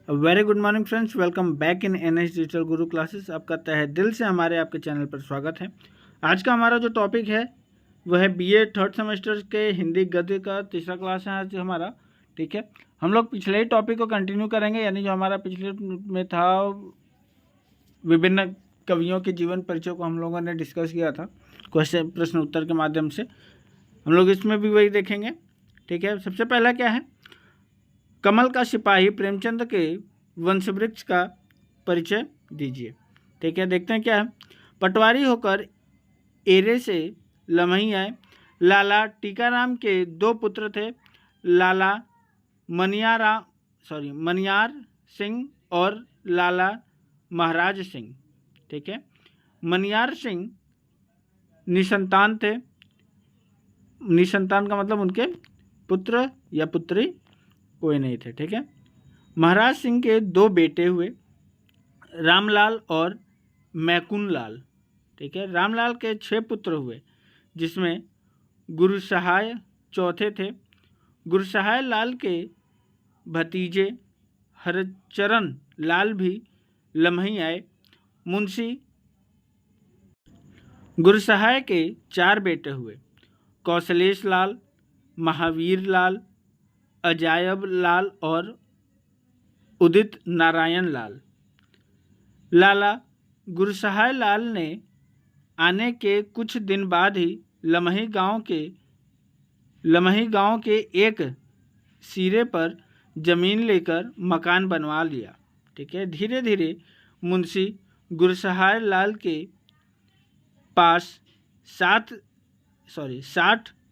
Very good morning friends, welcome back in NH digital Guru classes. आपका तहे दिल से हमारे आपके चैनल पर स्वागत है। आज का हमारा जो टॉपिक है वह है BA थर्ड सेमेस्टर के हिंदी गद्य का तीसरा क्लास है आज हमारा। ठीक है, हम लोग पिछले ही टॉपिक को कंटिन्यू करेंगे, यानी जो हमारा पिछले में था विभिन्न कवियों के जीवन परिचय को हम लोगों ने डिस्कस किया था क्वेश्चन प्रश्न उत्तर के माध्यम से। हम लोग इसमें भी वही देखेंगे। ठीक है, सबसे पहला क्या है, कमल का सिपाही प्रेमचंद के वंशवृक्ष का परिचय दीजिए। ठीक है, देखते हैं क्या है। पटवारी होकर एरे से लमही आए। लाला टीकाराम के दो पुत्र थे, लाला मनियार सिंह और लाला महाराज सिंह। ठीक है, मनियार सिंह निसंतान थे। निसंतान का मतलब उनके पुत्र या पुत्री कोई नहीं थे। ठीक है, महाराज सिंह के दो बेटे हुए, रामलाल और मैकुन लाल। ठीक है, रामलाल के 6 पुत्र हुए, जिसमें गुरुसहाय चौथे थे। गुरुसहाय लाल के भतीजे हरचरण लाल भी लम्ही आए। मुंशी गुरुसहाय के 4 बेटे हुए, कौशलेश लाल, महावीर लाल, अजायब लाल और उदित नारायण लाल। लाला गुरुसहाय लाल ने आने के कुछ दिन बाद ही लमही गांव के एक सिरे पर जमीन लेकर मकान बनवा लिया। ठीक है, धीरे धीरे मुंशी गुरुसहाय लाल के पास 60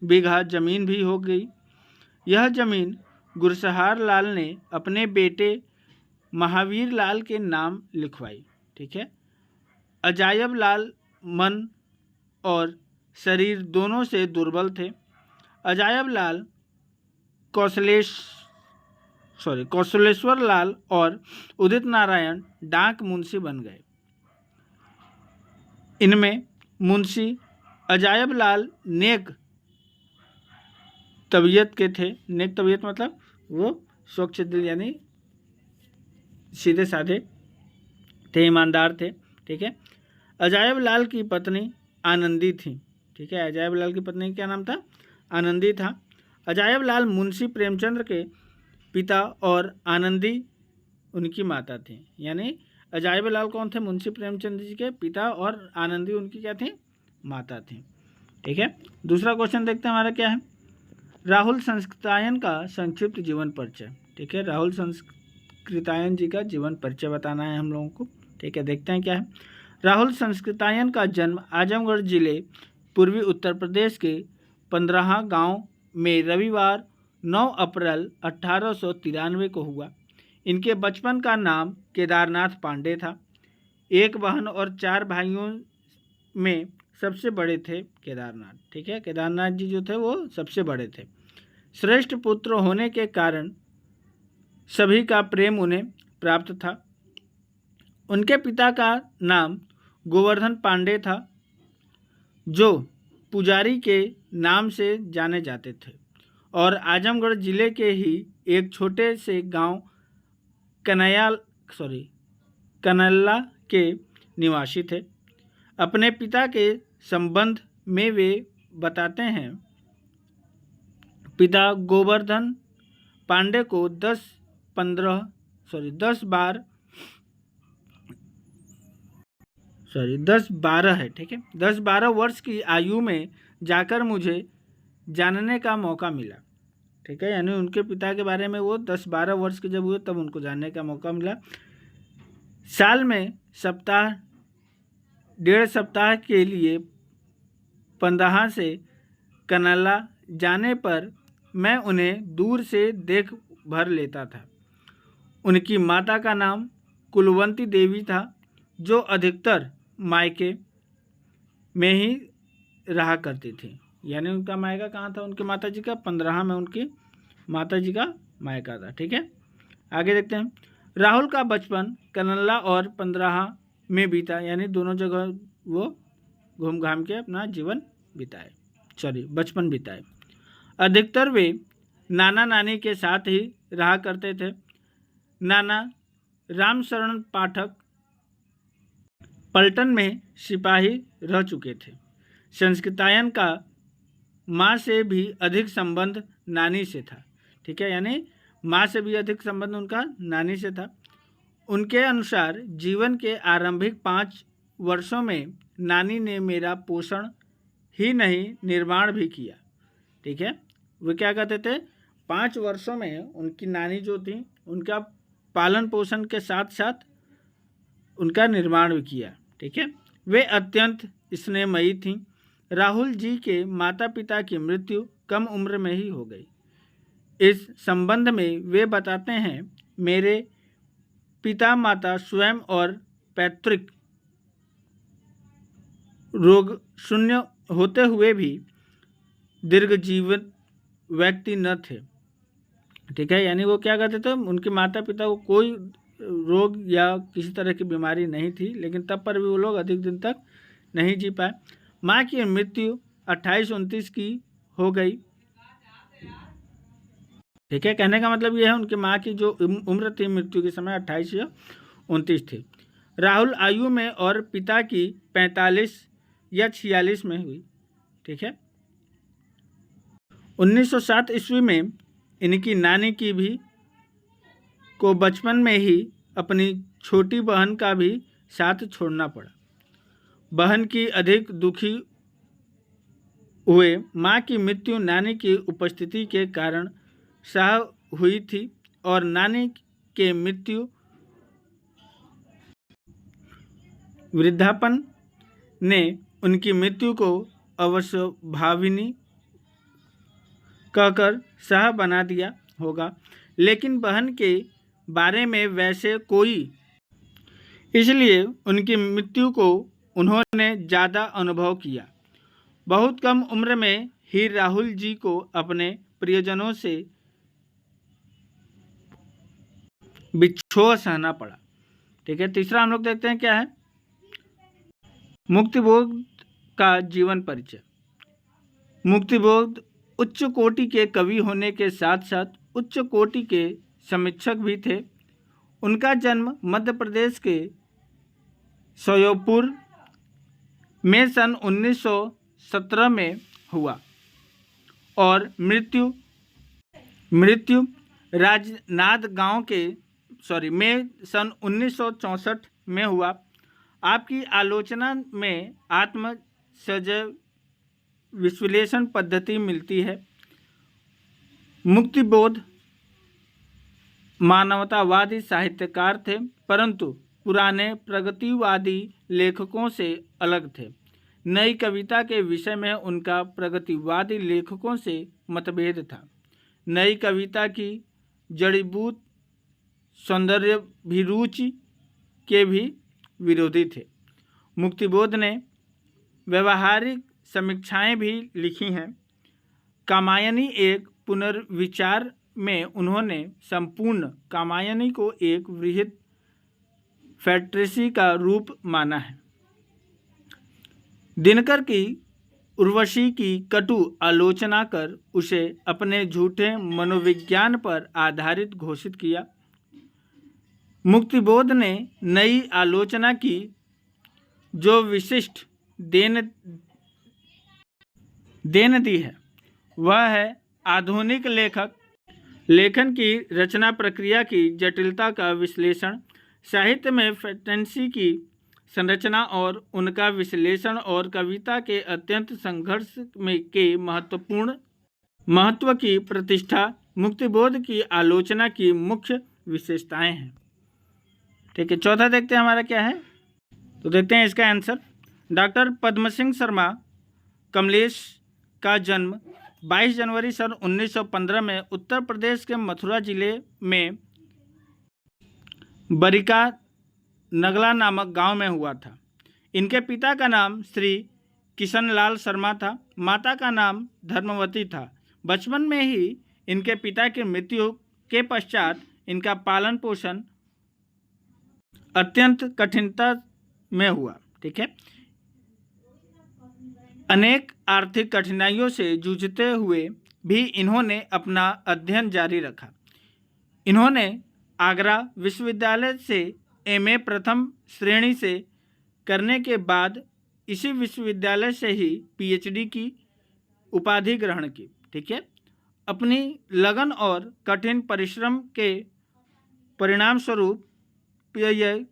बीघा जमीन भी हो गई। यह जमीन गुरुसहाय लाल ने अपने बेटे महावीर लाल के नाम लिखवाई। ठीक है, अजायब लाल मन और शरीर दोनों से दुर्बल थे। अजायब लाल कौशलेश्वर लाल और उदित नारायण डाक मुंशी बन गए। इनमें मुंशी अजायब लाल नेक तबीयत के थे। नेक तबीयत मतलब वो स्वच्छ दिल यानी सीधे साधे थे, ईमानदार थे। ठीक है, अजायब लाल की पत्नी आनंदी थी। ठीक है, अजायब लाल की पत्नी क्या नाम था? आनंदी था। अजायब लाल मुंशी प्रेमचंद के पिता और आनंदी उनकी माता थी। यानी अजायब लाल कौन थे? मुंशी प्रेमचंद जी के पिता और आनंदी उनकी क्या थी? माता थी। ठीक है, दूसरा क्वेश्चन देखते हैं हमारा क्या है। राहुल संस्कृतायन का संक्षिप्त जीवन परिचय। ठीक है, राहुल संस्कृतायन जी का जीवन परिचय बताना है हम लोगों को। ठीक है, देखते हैं क्या है। राहुल संस्कृतायन का जन्म आजमगढ़ जिले पूर्वी उत्तर प्रदेश के 15 गांव में रविवार 9 अप्रैल 1893 को हुआ। इनके बचपन का नाम केदारनाथ पांडे था। एक बहन और 4 भाइयों में सबसे बड़े थे केदारनाथ। ठीक है, केदारनाथ जी जो थे वो सबसे बड़े थे। श्रेष्ठ पुत्र होने के कारण सभी का प्रेम उन्हें प्राप्त था। उनके पिता का नाम गोवर्धन पांडे था, जो पुजारी के नाम से जाने जाते थे और आजमगढ़ जिले के ही एक छोटे से गांव कनल्ला के निवासी थे। अपने पिता के संबंध में वे बताते हैं, पिता गोवर्धन पांडे को 10-12 है। ठीक है, 10-12 वर्ष की आयु में जाकर मुझे जानने का मौका मिला। ठीक है, यानी उनके पिता के बारे में वो 10-12 वर्ष के जब हुए तब उनको जानने का मौका मिला। साल में 1.5 सप्ताह के लिए पंदहा से कनल्ला जाने पर मैं उन्हें दूर से देख भर लेता था। उनकी माता का नाम कुलवंती देवी था, जो अधिकतर मायके में ही रहा करती थी। यानी उनका मायका कहाँ था? उनके माता जी का 15 में उनकी माता जी का मायका था। ठीक है, आगे देखते हैं। राहुल का बचपन कनल्ला और 15 में बीता, यानी दोनों जगह वो घूम घाम के अपना जीवन बचपन बिताए। अधिकतर वे नाना नानी के साथ ही रहा करते थे। नाना रामशरण पाठक पलटन में सिपाही रह चुके थे। संस्कृतायन का माँ से भी अधिक संबंध नानी से था। ठीक है, यानी माँ से भी अधिक संबंध उनका नानी से था। उनके अनुसार जीवन के आरंभिक 5 वर्षों में नानी ने मेरा पोषण ही नहीं निर्माण भी किया। ठीक है, वो क्या कहते थे, 5 वर्षों में उनकी नानी जो थी उनका पालन पोषण के साथ साथ उनका निर्माण भी किया। ठीक है, वे अत्यंत स्नेहमयी थीं। राहुल जी के माता पिता की मृत्यु कम उम्र में ही हो गई। इस संबंध में वे बताते हैं, मेरे पिता माता स्वयं और पैतृक रोग शून्य होते हुए भी दीर्घ जीवन व्यक्ति न थे। ठीक है, यानी वो क्या कहते थे, उनके माता पिता को कोई रोग या किसी तरह की बीमारी नहीं थी, लेकिन तब पर भी वो लोग अधिक दिन तक नहीं जी पाए। माँ की मृत्यु 28-29 की हो गई। ठीक है, कहने का मतलब ये है उनकी माँ की जो उम्र थी मृत्यु के समय 28 या 29 थी। राहुल आयु में और पिता की 45 या 46 में हुई। ठीक है, 1907 ईस्वी में इनकी नानी की भी को बचपन में ही अपनी छोटी बहन का भी साथ छोड़ना पड़ा। बहन की अधिक दुखी हुए। माँ की मृत्यु नानी की उपस्थिति के कारण सह हुई थी और नानी के मृत्यु वृद्धापन ने उनकी मृत्यु को अवश्यभाविनी कहकर सह बना दिया होगा, लेकिन बहन के बारे में वैसे कोई, इसलिए उनकी मृत्यु को उन्होंने ज़्यादा अनुभव किया। बहुत कम उम्र में ही राहुल जी को अपने प्रियजनों से बिछोह सहना पड़ा। ठीक है, तीसरा हम लोग देखते हैं क्या है, मुक्तिबोध का जीवन परिचय। मुक्तिबोध उच्च कोटि के कवि होने के साथ साथ उच्च कोटि के समीक्षक भी थे। उनका जन्म मध्य प्रदेश के श्योपुर में सन 1917 में हुआ और मृत्यु राजनांद गांव के में सन 1964 में हुआ। आपकी आलोचना में आत्मसंजय विश्लेषण पद्धति मिलती है। मुक्तिबोध मानवतावादी साहित्यकार थे, परंतु पुराने प्रगतिवादी लेखकों से अलग थे। नई कविता के विषय में उनका प्रगतिवादी लेखकों से मतभेद था। नई कविता की जड़ीबूत सौंदर्याभिरुचि के भी विरोधी थे। मुक्तिबोध ने व्यवहारिक समीक्षाएं भी लिखी हैं। कामायनी एक पुनर्विचार में उन्होंने संपूर्ण कामायनी को एक वृहद फैंटेसी का रूप माना है। दिनकर की उर्वशी की कटु आलोचना कर उसे अपने झूठे मनोविज्ञान पर आधारित घोषित किया। मुक्तिबोध ने नई आलोचना की जो विशिष्ट देन दी है, वह है आधुनिक लेखन की रचना प्रक्रिया की जटिलता का विश्लेषण, साहित्य में फैंटेसी की संरचना और उनका विश्लेषण और कविता के अत्यंत संघर्ष में के महत्व की प्रतिष्ठा मुक्तिबोध की आलोचना की मुख्य विशेषताएं हैं। ठीक है, चौथा देखते हैं हमारा क्या है, तो देखते हैं इसका आंसर। डॉक्टर पद्म सिंह शर्मा कमलेश का जन्म 22 जनवरी सन 1915 में उत्तर प्रदेश के मथुरा जिले में बरिका नगला नामक गांव में हुआ था। इनके पिता का नाम श्री किशनलाल शर्मा था, माता का नाम धर्मवती था। बचपन में ही इनके पिता की मृत्यु के पश्चात इनका पालन पोषण अत्यंत कठिनता में हुआ। ठीक है, अनेक आर्थिक कठिनाइयों से जूझते हुए भी इन्होंने अपना अध्ययन जारी रखा। इन्होंने आगरा विश्वविद्यालय से एमए प्रथम श्रेणी से करने के बाद इसी विश्वविद्यालय से ही पीएचडी की उपाधि ग्रहण की। ठीक है, अपनी लगन और कठिन परिश्रम के परिणाम स्वरूप यह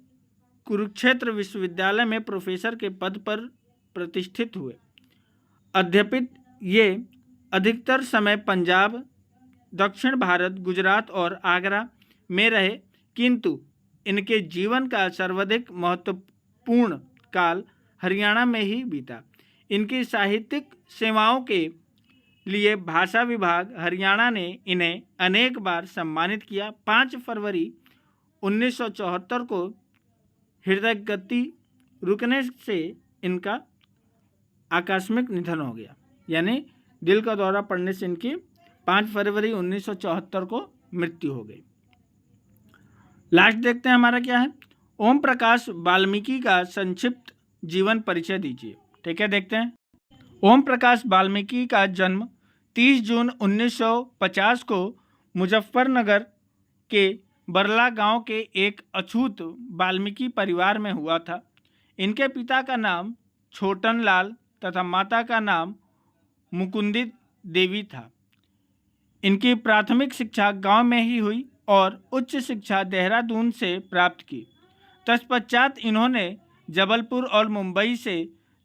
कुरुक्षेत्र विश्वविद्यालय में प्रोफेसर के पद पर प्रतिष्ठित हुए। अध्यपित ये अधिकतर समय पंजाब, दक्षिण भारत, गुजरात और आगरा में रहे, किंतु इनके जीवन का सर्वाधिक महत्वपूर्ण काल हरियाणा में ही बीता। इनकी साहित्यिक सेवाओं के लिए भाषा विभाग हरियाणा ने इन्हें अनेक बार सम्मानित किया। 5 फरवरी 1974 को हृदय गति रुकने से इनका आकस्मिक निधन हो गया, यानी दिल का दौरा पड़ने से इनकी 5 फरवरी 1974 को मृत्यु हो गई। लास्ट देखते हैं हमारा क्या है। ओम प्रकाश वाल्मीकि का संक्षिप्त जीवन परिचय दीजिए। ठीक है, देखते हैं। ओम प्रकाश वाल्मीकि का जन्म 30 जून 1950 को मुजफ्फरनगर के बरला गांव के एक अछूत वाल्मीकि परिवार में हुआ था। इनके पिता का नाम छोटन लाल तथा माता का नाम मुकुंदी देवी था। इनकी प्राथमिक शिक्षा गांव में ही हुई और उच्च शिक्षा देहरादून से प्राप्त की। तत्पश्चात इन्होंने जबलपुर और मुंबई से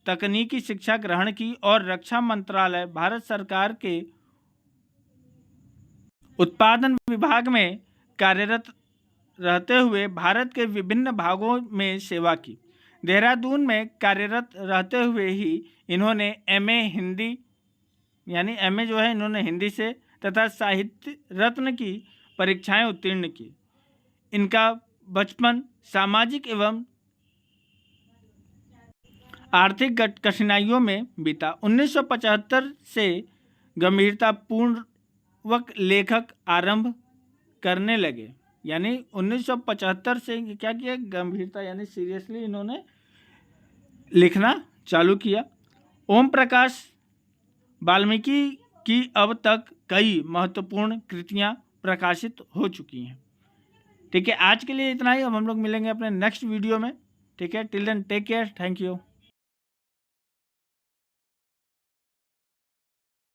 तकनीकी शिक्षा ग्रहण की और रक्षा मंत्रालय भारत सरकार के उत्पादन विभाग में कार्यरत रहते हुए भारत के विभिन्न भागों में सेवा की। देहरादून में कार्यरत रहते हुए ही इन्होंने एमए हिंदी, यानी एमए जो है इन्होंने हिंदी से तथा साहित्य रत्न की परीक्षाएं उत्तीर्ण की। इनका बचपन सामाजिक एवं आर्थिक कठिनाइयों में बीता। 1975 से गंभीरतापूर्वक लेखक आरंभ करने लगे, यानी 1975 से क्या किया, गंभीरता यानी सीरियसली इन्होंने लिखना चालू किया। ओम प्रकाश वाल्मीकि की अब तक कई महत्वपूर्ण कृतियां प्रकाशित हो चुकी हैं। ठीक है, आज के लिए इतना ही। अब हम लोग मिलेंगे अपने नेक्स्ट वीडियो में। ठीक है, till then take care, thank you.